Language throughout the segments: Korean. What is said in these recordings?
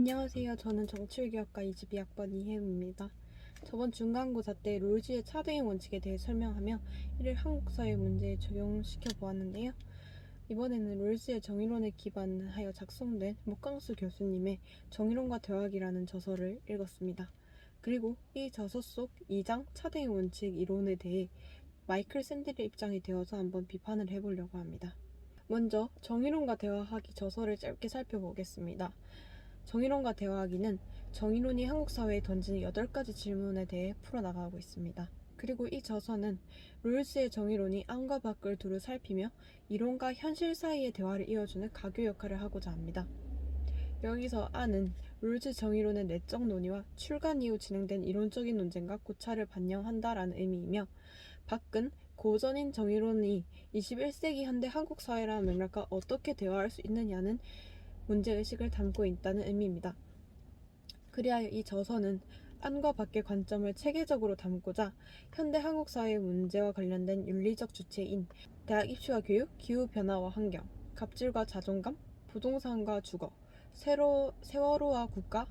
안녕하세요. 저는 정치외교학과 22학번 이혜우입니다. 저번 중간고사 때 롤즈의 차등의 원칙에 대해 설명하며 이를 한국 사회 문제에 적용시켜 보았는데요. 이번에는 롤즈의 정의론에 기반하여 작성된 목강수 교수님의 정의론과 대화기라는 저서를 읽었습니다. 그리고 이 저서 속 2장 차등의 원칙 이론에 대해 마이클 샌델의 입장이 되어서 한번 비판을 해보려고 합니다. 먼저 정의론과 대화하기 저서를 짧게 살펴보겠습니다. 정의론과 대화하기는 정의론이 한국 사회에 던지는 8가지 질문에 대해 풀어나가고 있습니다. 그리고 이 저서는 롤스의 정의론이 안과 밖을 두루 살피며 이론과 현실 사이의 대화를 이어주는 가교 역할을 하고자 합니다. 여기서 안은 롤스 정의론의 내적 논의와 출간 이후 진행된 이론적인 논쟁과 고찰을 반영한다라는 의미이며, 밖은 고전인 정의론이 21세기 현대 한국 사회라는 맥락과 어떻게 대화할 수 있느냐는 문제의식을 담고 있다는 의미입니다. 그리하여 이 저서는 안과 밖의 관점을 체계적으로 담고자 현대 한국 사회의 문제와 관련된 윤리적 주체인 대학 입시와 교육, 기후변화와 환경, 갑질과 자존감, 부동산과 주거, 세월호와 국가,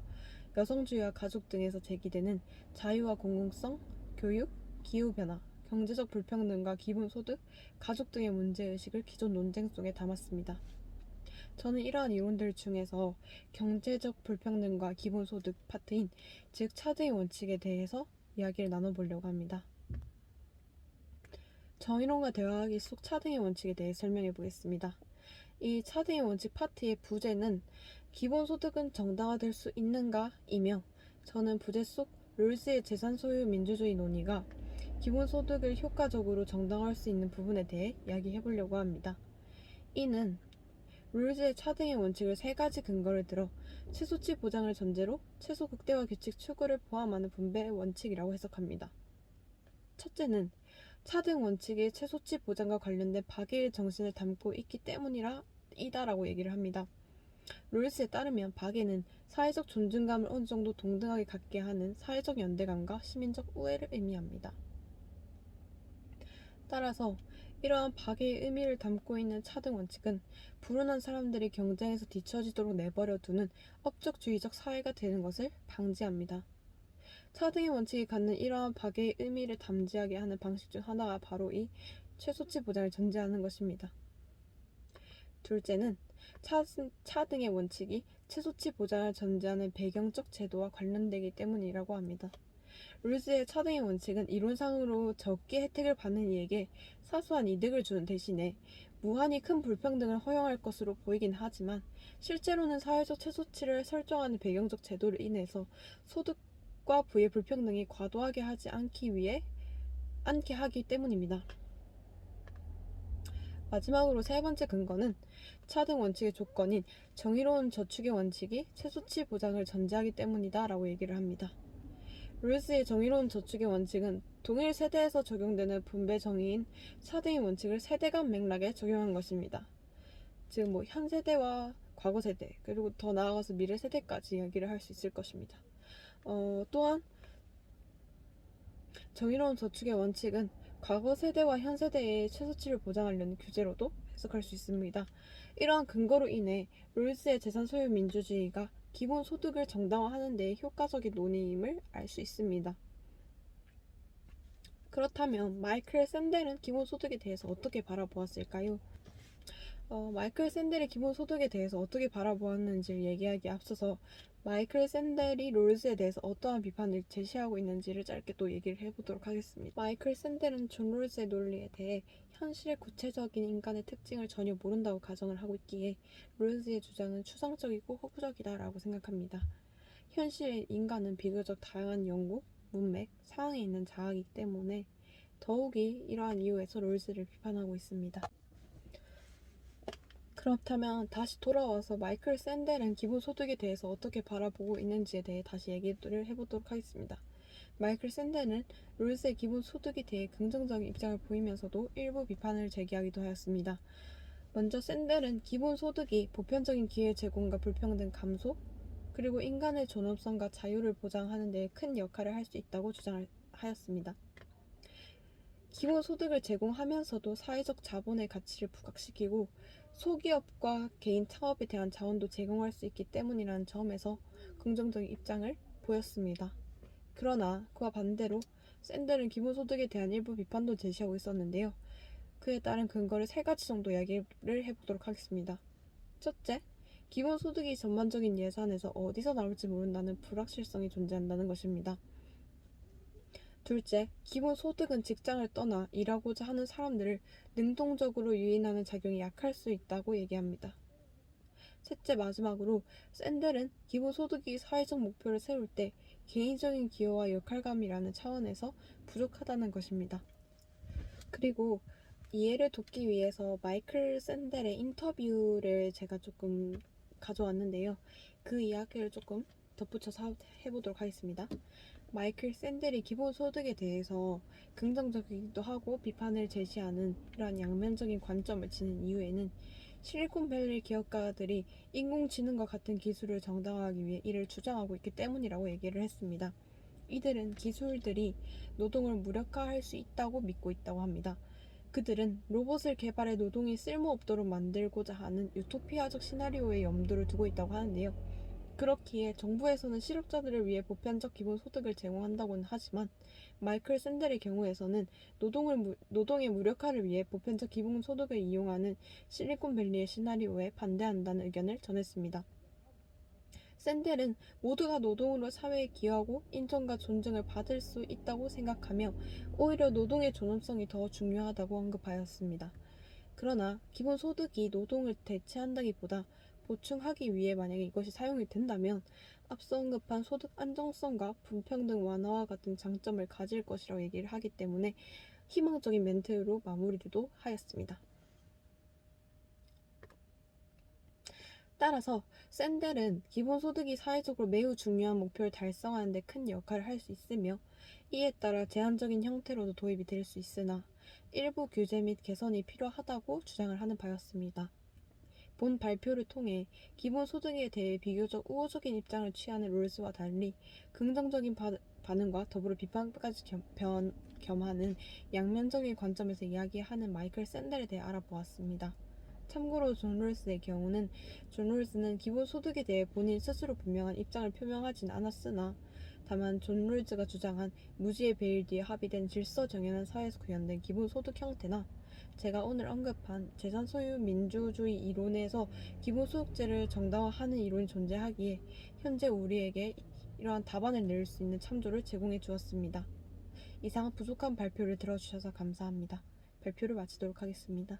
여성주의와 가족 등에서 제기되는 자유와 공공성, 교육, 기후변화, 경제적 불평등과 기본소득, 가족 등의 문제의식을 기존 논쟁 속에 담았습니다. 저는 이러한 이론들 중에서 경제적 불평등과 기본소득 파트인 즉 차등의 원칙에 대해서 이야기를 나눠보려고 합니다. 정의론과 대화하기 속 차등의 원칙에 대해 설명해 보겠습니다. 이 차등의 원칙 파트의 부제는 기본소득은 정당화될 수 있는가? 이며, 저는 부제 속 롤스의 재산 소유 민주주의 논의가 기본소득을 효과적으로 정당화할 수 있는 부분에 대해 이야기해 보려고 합니다. 이는 롤즈의 차등의 원칙을 3가지 근거를 들어 최소치 보장을 전제로 최소 극대화 규칙 추구를 포함하는 분배 원칙이라고 해석합니다. 첫째는 차등 원칙이 최소치 보장과 관련된 박애의 정신을 담고 있기 때문이다라고 얘기를 합니다. 롤스에 따르면 박애는 사회적 존중감을 어느 정도 동등하게 갖게 하는 사회적 연대감과 시민적 우애를 의미합니다. 따라서 이러한 박애의 의미를 담고 있는 차등 원칙은 불운한 사람들이 경쟁에서 뒤처지도록 내버려 두는 업적주의적 사회가 되는 것을 방지합니다. 차등의 원칙이 갖는 이러한 박애의 의미를 담지하게 하는 방식 중 하나가 바로 이 최소치 보장을 전제하는 것입니다. 둘째는 차등의 원칙이 최소치 보장을 전제하는 배경적 제도와 관련되기 때문이라고 합니다. 롤스의 차등의 원칙은 이론상으로 적게 혜택을 받는 이에게 사소한 이득을 주는 대신에 무한히 큰 불평등을 허용할 것으로 보이긴 하지만, 실제로는 사회적 최소치를 설정하는 배경적 제도를 인해서 소득과 부의 불평등이 과도하게 하지 않게 하기 때문입니다. 마지막으로 3번째 근거는 차등 원칙의 조건인 정의로운 저축의 원칙이 최소치 보장을 전제하기 때문이다 라고 얘기를 합니다. 롤스의 정의로운 저축의 원칙은 동일 세대에서 적용되는 분배 정의인 차등의 원칙을 세대 간 맥락에 적용한 것입니다. 즉 현 세대와 과거 세대, 그리고 더 나아가서 미래 세대까지 이야기를 할 수 있을 것입니다. 또한 정의로운 저축의 원칙은 과거 세대와 현 세대의 최소치를 보장하려는 규제로도 해석할 수 있습니다. 이러한 근거로 인해 롤스의 재산 소유 민주주의가 기본 소득을 정당화하는 데 효과적인 논의임을 알 수 있습니다. 그렇다면 마이클 샌델은 기본 소득에 대해서 어떻게 바라보았을까요? 마이클 샌델이 기본 소득에 대해서 어떻게 바라보았는지를 얘기하기에 앞서서 마이클 샌델이 롤스에 대해서 어떠한 비판을 제시하고 있는지를 짧게 또 얘기를 해보도록 하겠습니다. 마이클 샌델은 존 롤스의 논리에 대해 현실의 구체적인 인간의 특징을 전혀 모른다고 가정을 하고 있기에 롤스의 주장은 추상적이고 허구적이다라고 생각합니다. 현실의 인간은 비교적 다양한 연구, 문맥, 상황에 있는 자아이기 때문에 더욱이 이러한 이유에서 롤스를 비판하고 있습니다. 그렇다면 다시 돌아와서 마이클 샌델은 기본소득에 대해서 어떻게 바라보고 있는지에 대해 다시 얘기를 해보도록 하겠습니다. 마이클 샌델은 롤스의 기본소득에 대해 긍정적인 입장을 보이면서도 일부 비판을 제기하기도 하였습니다. 먼저 샌델은 기본소득이 보편적인 기회 제공과 불평등 감소, 그리고 인간의 존엄성과 자유를 보장하는 데 큰 역할을 할 수 있다고 주장하였습니다. 기본소득을 제공하면서도 사회적 자본의 가치를 부각시키고 소기업과 개인 창업에 대한 자원도 제공할 수 있기 때문이라는 점에서 긍정적인 입장을 보였습니다. 그러나 그와 반대로 샌델은 기본소득에 대한 일부 비판도 제시하고 있었는데요. 그에 따른 근거를 세 가지 정도 이야기를 해보도록 하겠습니다. 첫째, 기본소득이 전반적인 예산에서 어디서 나올지 모른다는 불확실성이 존재한다는 것입니다. 둘째, 기본소득은 직장을 떠나 일하고자 하는 사람들을 능동적으로 유인하는 작용이 약할 수 있다고 얘기합니다. 셋째, 마지막으로 샌델은 기본소득이 사회적 목표를 세울 때 개인적인 기여와 역할감이라는 차원에서 부족하다는 것입니다. 그리고 이해를 돕기 위해서 마이클 샌델의 인터뷰를 제가 조금 가져왔는데요. 그 이야기를 조금 덧붙여서 해보도록 하겠습니다. 마이클 샌델이 기본소득에 대해서 긍정적이기도 하고 비판을 제시하는 이러한 양면적인 관점을 지닌 이유에는 실리콘밸리 기업가들이 인공지능과 같은 기술을 정당화하기 위해 이를 주장하고 있기 때문이라고 얘기를 했습니다. 이들은 기술들이 노동을 무력화할 수 있다고 믿고 있다고 합니다. 그들은 로봇을 개발해 노동이 쓸모없도록 만들고자 하는 유토피아적 시나리오에 염두를 두고 있다고 하는데요. 그렇기에 정부에서는 실업자들을 위해 보편적 기본소득을 제공한다고는 하지만 마이클 샌델의 경우에서는 노동의 무력화를 위해 보편적 기본소득을 이용하는 실리콘밸리의 시나리오에 반대한다는 의견을 전했습니다. 샌델은 모두가 노동으로 사회에 기여하고 인정과 존중을 받을 수 있다고 생각하며 오히려 노동의 존엄성이 더 중요하다고 언급하였습니다. 그러나 기본소득이 노동을 대체한다기보다 보충하기 위해 만약에 이것이 사용이 된다면 앞서 언급한 소득 안정성과 불평등 완화와 같은 장점을 가질 것이라고 얘기를 하기 때문에 희망적인 멘트로 마무리도 하였습니다. 따라서 샌델은 기본소득이 사회적으로 매우 중요한 목표를 달성하는 데 큰 역할을 할 수 있으며 이에 따라 제한적인 형태로도 도입이 될 수 있으나 일부 규제 및 개선이 필요하다고 주장을 하는 바였습니다. 본 발표를 통해 기본소득에 대해 비교적 우호적인 입장을 취하는 롤스와 달리 긍정적인 반응과 더불어 비판까지 겸하는 양면적인 관점에서 이야기하는 마이클 샌델에 대해 알아보았습니다. 참고로 존 롤스의 경우는 존 롤스는 기본소득에 대해 본인 스스로 분명한 입장을 표명하진 않았으나 다만 존 롤스가 주장한 무지의 베일 뒤에 합의된 질서 정연한 사회에서 구현된 기본소득 형태나 제가 오늘 언급한 재산 소유 민주주의 이론에서 기본소득제를 정당화하는 이론이 존재하기에 현재 우리에게 이러한 답안을 낼 수 있는 참조를 제공해 주었습니다. 이상 부족한 발표를 들어주셔서 감사합니다. 발표를 마치도록 하겠습니다.